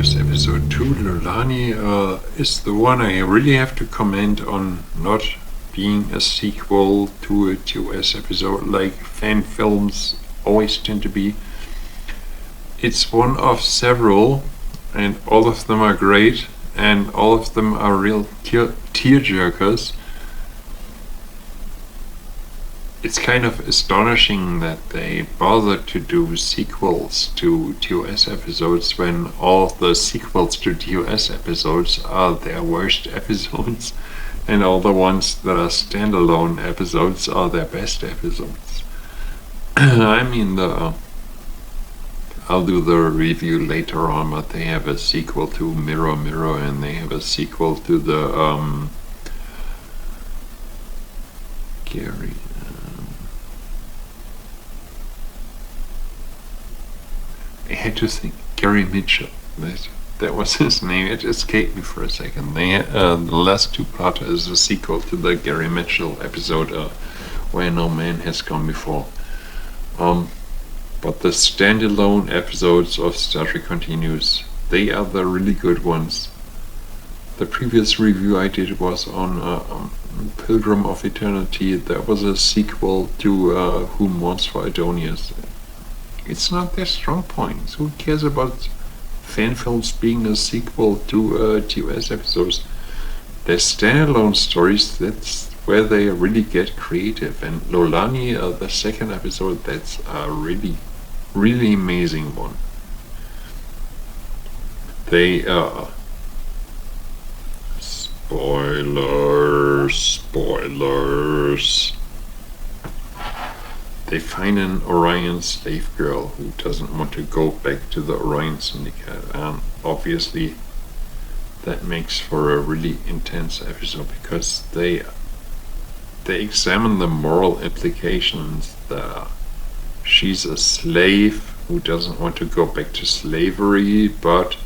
Continues episode 2. Lolani is the one I really have to comment on not being a sequel to a TOS episode like fan films always tend to be. It's one of several, and all of them are great, and all of them are real tearjerkers. It's kind of astonishing that they bothered to do sequels to TOS episodes when all the sequels to TOS episodes are their worst episodes, and all the ones that are standalone episodes are their best episodes. I mean, I'll do the review later on, but they have a sequel to Mirror Mirror, and they have a sequel to the Gary. I had to think Gary Mitchell. That was his name. It escaped me for a second. The last two part is a sequel to the Gary Mitchell episode Where No Man Has Gone Before. But the standalone episodes of Star Trek Continues, they are the really good ones. The previous review I did was on Pilgrim of Eternity. That was a sequel to Who Mourns for Adonius. It's not their strong point. Who cares about fan films being a sequel to TOS episodes? They're standalone stories. That's where they really get creative. And Lolani, the second episode, that's a really, really amazing one. They spoilers. They find an Orion slave girl who doesn't want to go back to the Orion Syndicate, and obviously that makes for a really intense episode because they examine the moral implications that she's a slave who doesn't want to go back to slavery, but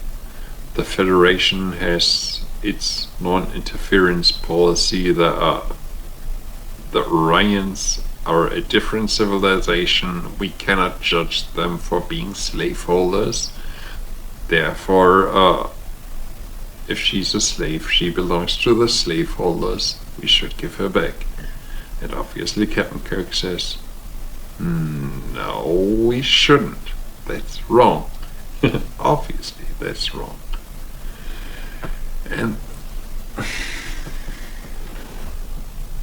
the Federation has its non-interference policy that the Orions are a different civilization. We cannot judge them for being slaveholders. Therefore, if she's a slave, she belongs to the slaveholders. We should give her back. And obviously Captain Kirk says, no, we shouldn't. That's wrong. Obviously, that's wrong. And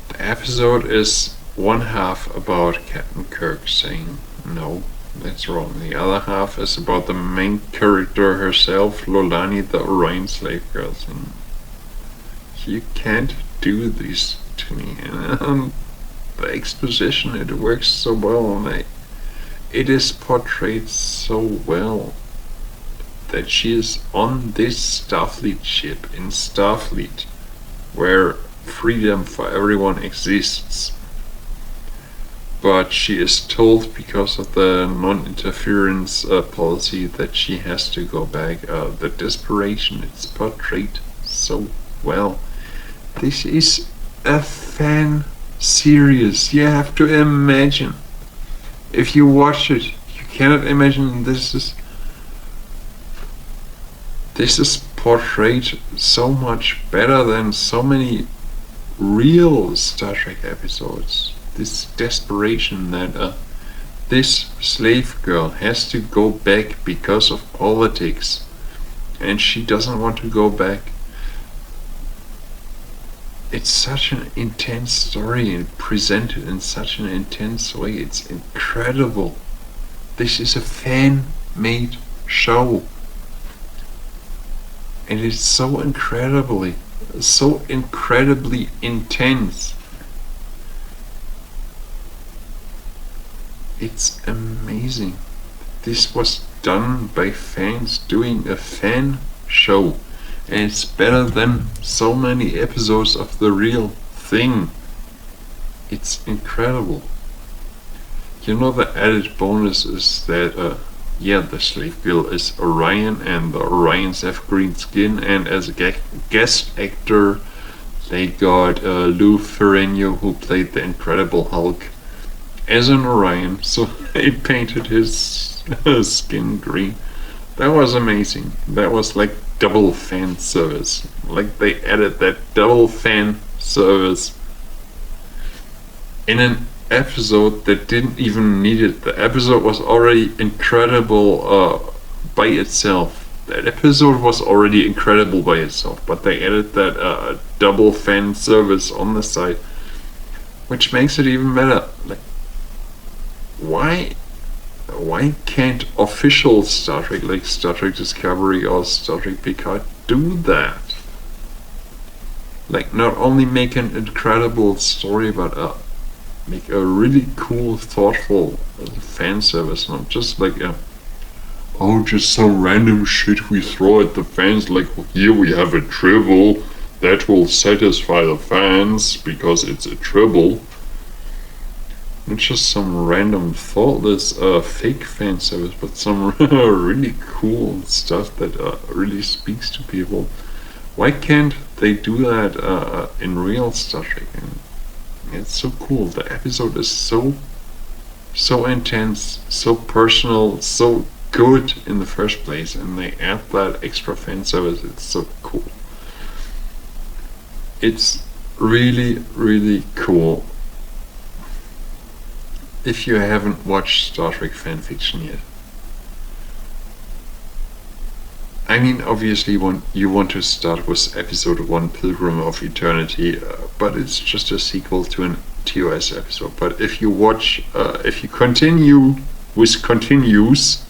the episode is one half about Captain Kirk saying, no, that's wrong. The other half is about the main character herself, Lolani, the Orion slave girl, saying, you can't do this to me. And the exposition, it works so well, and it is portrayed so well that she is on this Starfleet ship in Starfleet, where freedom for everyone exists. But she is told, because of the non-interference policy, that she has to go back. The desperation, it's portrayed so well. This is a fan series. You have to imagine. If you watch it, you cannot imagine this is portrayed so much better than so many real Star Trek episodes. This desperation that this slave girl has to go back because of politics, and she doesn't want to go back. It's such an intense story and presented in such an intense way. It's incredible. This is a fan-made show, and it's so incredibly intense. It's amazing. This was done by fans doing a fan show, and it's better than so many episodes of the real thing. It's incredible. You know, the added bonus is that the slave girl is Orion, and the Orions have green skin, and as a guest actor they got Lou Ferrigno, who played the Incredible Hulk, as an Orion, so they painted his skin green. That was amazing. That was like double fan service. Like they added that double fan service in an episode that didn't even need it. The episode was already incredible by itself. That episode was already incredible by itself, but they added that double fan service on the side, which makes it even better. Like, why can't official Star Trek, like Star Trek Discovery or Star Trek Picard, do that? Like, not only make an incredible story, but make a really cool, thoughtful fan service, not just like just some random shit we throw at the fans, like, here we have a tribble that will satisfy the fans because it's a tribble. Not just some random thoughtless fake fan service, but some really cool stuff that really speaks to people. Why can't they do that in real Star Trek? And it's so cool. The episode is so intense, so personal, so good in the first place, and they add that extra fan service. It's so cool. It's really, really cool. If you haven't watched Star Trek fanfiction yet, I mean, obviously you want to start with episode 1, Pilgrim of Eternity, but it's just a sequel to an TOS episode. But if you continue with Continues,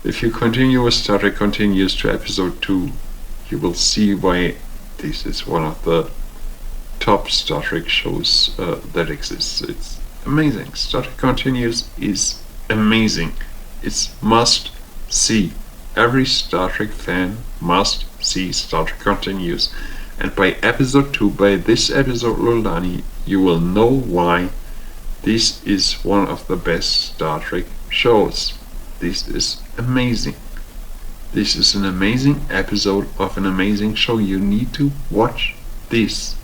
if you continue with Star Trek Continues to episode 2, you will see why this is one of the top Star Trek shows that exists. It's amazing. Star Trek Continues is amazing. It's must see. Every Star Trek fan must see Star Trek Continues. And by episode 2, by this episode, Lolani, you will know why this is one of the best Star Trek shows. This is amazing. This is an amazing episode of an amazing show. You need to watch this.